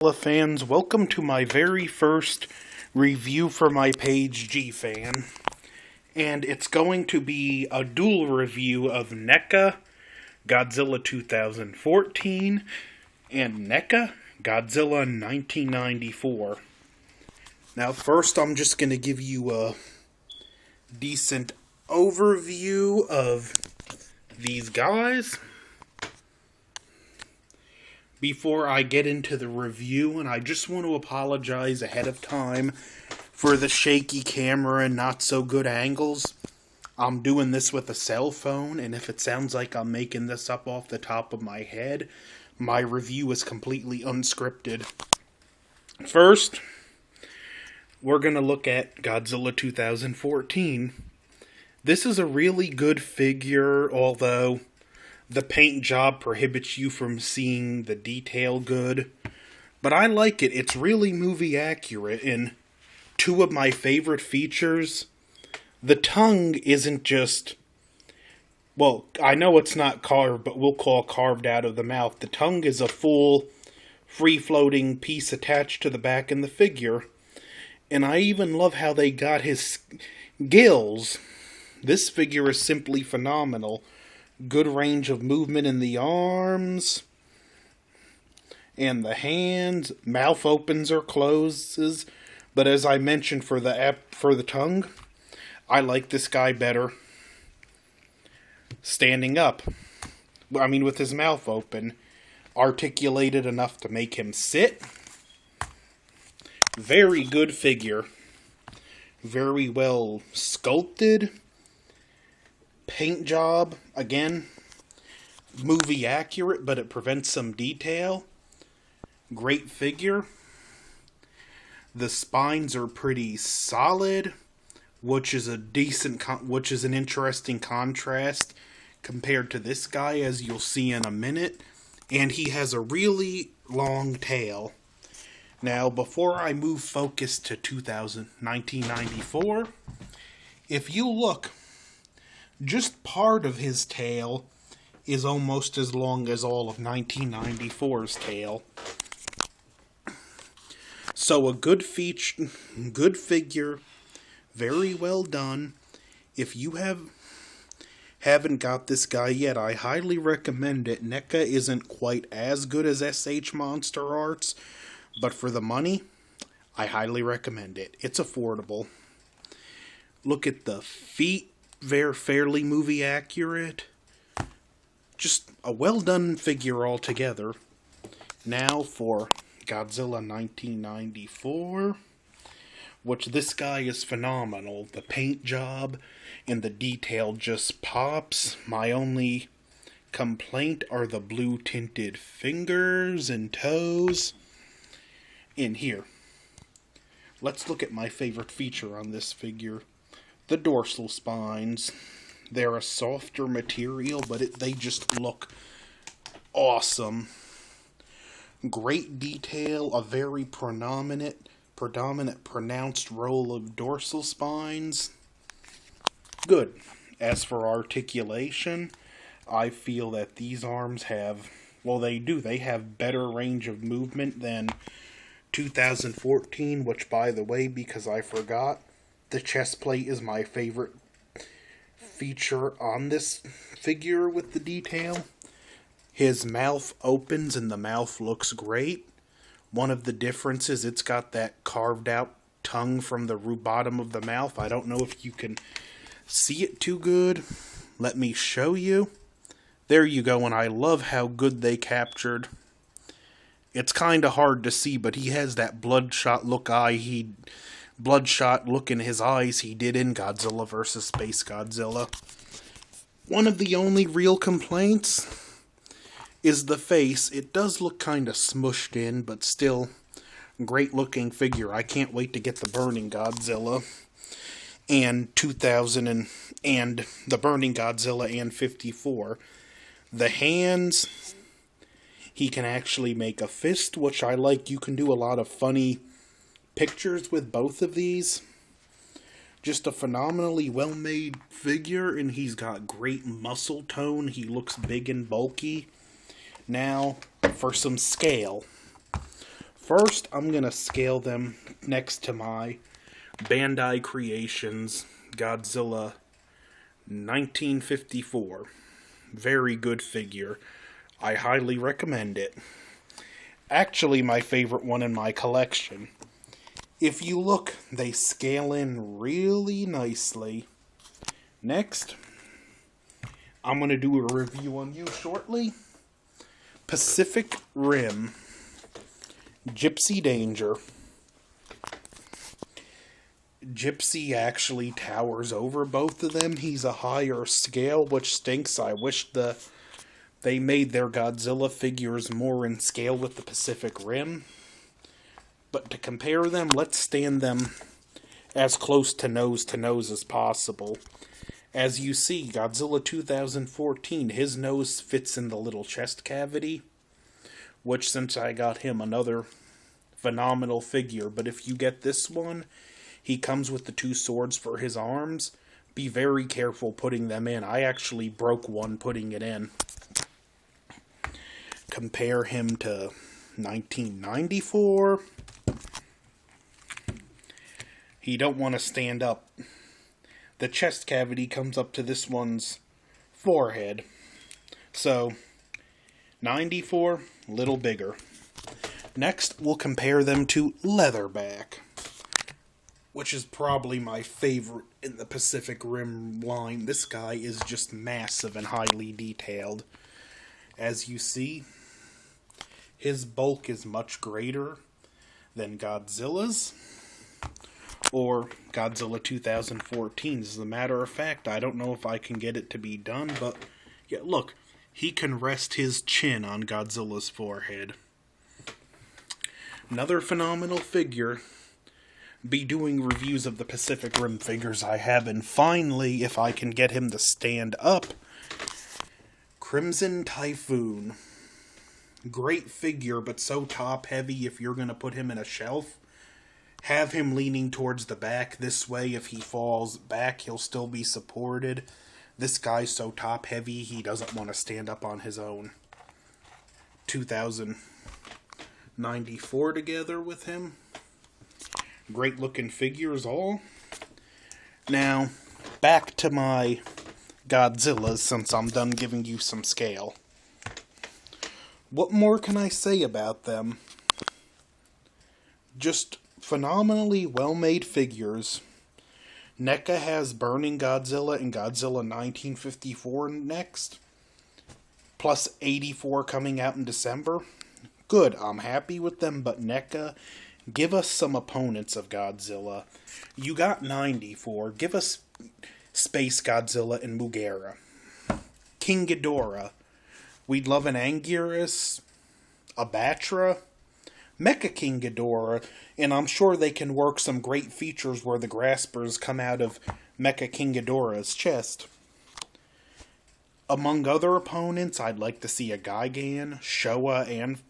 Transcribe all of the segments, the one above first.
Godzilla fans, welcome to my very first review for my page GFan. And it's going to be a dual review of NECA Godzilla 2014 and NECA Godzilla 1994. Now first I'm just going to give you a decent overview of these guys before I get into the review, and I just want to apologize ahead of time for the shaky camera and not so good angles. I'm doing this with a cell phone, and if it sounds like I'm making this up off the top of my head, my review is completely unscripted. First, we're going to look at Godzilla 2014. This is a really good figure, although the paint job prohibits you from seeing the detail good. But I like it. It's really movie accurate. And two of my favorite features, the tongue isn't just, well, I know it's not carved, but we'll call carved out of the mouth. The tongue is a full, free-floating piece attached to the back in the figure. And I even love how they got his gills. This figure is simply phenomenal. Good range of movement in the arms and the hands. Mouth opens or closes, but as I mentioned for the tongue, I like this guy better standing up. I mean, with his mouth open, articulated enough to make him sit. Very good figure. Very well sculpted. Paint job, again, movie accurate, but it prevents some detail. Great figure. The spines are pretty solid, which is an interesting contrast compared to this guy, as you'll see in a minute. And he has a really long tail. Now, before I move focus to 1994, if you look, just part of his tail is almost as long as all of 1994's tail. So a good figure, very well done. If you haven't got this guy yet, I highly recommend it. NECA isn't quite as good as SH Monster Arts, but for the money, I highly recommend it. It's affordable. Look at the feet. Very fairly movie accurate. Just a well done figure altogether. Now for Godzilla 1994, which this guy is phenomenal. The paint job and the detail just pops. My only complaint are the blue tinted fingers and toes. In here, let's look at my favorite feature on this figure. The dorsal spines. They're a softer material, but they just look awesome. Great detail, a very pronounced row of dorsal spines. Good. As for articulation, I feel that these arms have, well, they have better range of movement than 2014, which, by the way, because I forgot, the chest plate is my favorite feature on this figure with the detail. His mouth opens and the mouth looks great. One of the differences, it's got that carved out tongue from the bottom of the mouth. I don't know if you can see it too good. Let me show you. There you go, and I love how good they captured. It's kind of hard to see, but he has that bloodshot look in his eyes he did in Godzilla vs. Space Godzilla. One of the only real complaints is the face. It does look kind of smushed in, but still great looking figure. I can't wait to get the Burning Godzilla and the Burning Godzilla and 54. The hands, he can actually make a fist, which I like. You can do a lot of funny pictures with both of these. Just a phenomenally well-made figure, and he's got great muscle tone. He looks big and bulky. Now, for some scale. First, I'm going to scale them next to my Bandai Creations Godzilla 1954. Very good figure. I highly recommend it. Actually, my favorite one in my collection. If you look, they scale in really nicely. Next, I'm going to do a review on you shortly. Pacific Rim. Gypsy Danger. Gypsy actually towers over both of them. He's a higher scale, which stinks. I wish they made their Godzilla figures more in scale with the Pacific Rim. But to compare them, let's stand them as close to nose as possible. As you see, Godzilla 2014, his nose fits in the little chest cavity, which, since I got him, another phenomenal figure. But if you get this one, he comes with the two swords for his arms. Be very careful putting them in. I actually broke one putting it in. Compare him to 1994. He don't want to stand up. The chest cavity comes up to this one's forehead. So, 94, a little bigger. Next, we'll compare them to Leatherback, which is probably my favorite in the Pacific Rim line. This guy is just massive and highly detailed. As you see, his bulk is much greater than Godzilla's, or Godzilla 2014. As a matter of fact, I don't know if I can get it to be done, but yeah, look, he can rest his chin on Godzilla's forehead. Another phenomenal figure. Be doing reviews of the Pacific Rim figures I have, and finally, if I can get him to stand up, Crimson Typhoon. Great figure, but so top heavy if you're going to put him in a shelf. Have him leaning towards the back. This way, if he falls back, he'll still be supported. This guy's so top heavy, he doesn't want to stand up on his own. 2094 together with him. Great looking figures all. Now, back to my Godzillas, since I'm done giving you some scale. What more can I say about them? Just phenomenally well-made figures. NECA has Burning Godzilla and Godzilla 1954 next, plus 84 coming out in December. Good, I'm happy with them, but NECA, give us some opponents of Godzilla. You got 94, give us Space Godzilla and Mugera. King Ghidorah. We'd love an Anguirus, a Batra, Mecha King Ghidorah, and I'm sure they can work some great features where the graspers come out of Mecha King Ghidorah's chest. Among other opponents, I'd like to see a Gigan, Showa, and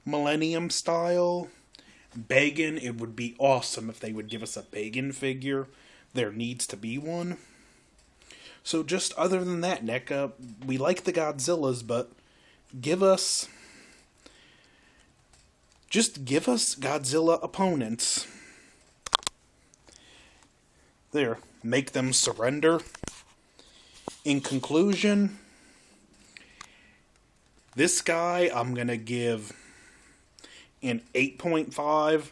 Millennium style. Bagan, it would be awesome if they would give us a Bagan figure. There needs to be one. So just other than that, NECA, we like the Godzillas, but give us Godzilla opponents. There, make them surrender. In conclusion, this guy I'm going to give an 8.5.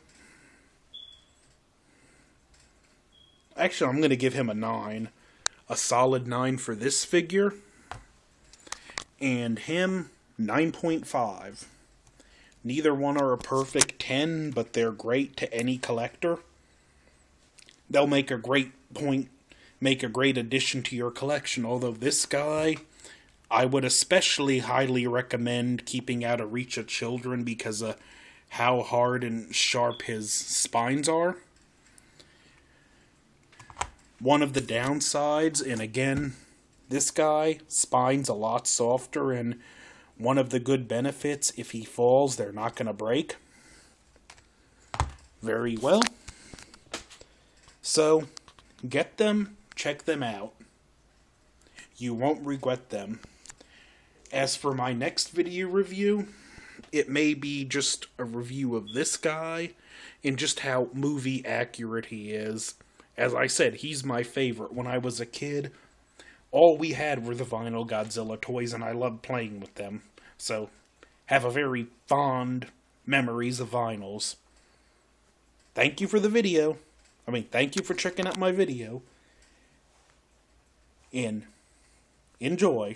Actually, I'm going to give him a 9. A solid 9 for this figure. And him, 9.5. Neither one are a perfect 10, but they're great to any collector. They'll make a great addition to your collection. Although this guy, I would especially highly recommend keeping out of reach of children because of how hard and sharp his spines are. One of the downsides, and again, this guy, spine's a lot softer, and one of the good benefits, if he falls, they're not going to break. Very well. So, get them, check them out. You won't regret them. As for my next video review, it may be just a review of this guy and just how movie accurate he is. As I said, he's my favorite. When I was a kid, all we had were the vinyl Godzilla toys, and I loved playing with them. So, have a very fond memories of vinyls. Thank you for the video. Thank you for checking out my video. And enjoy.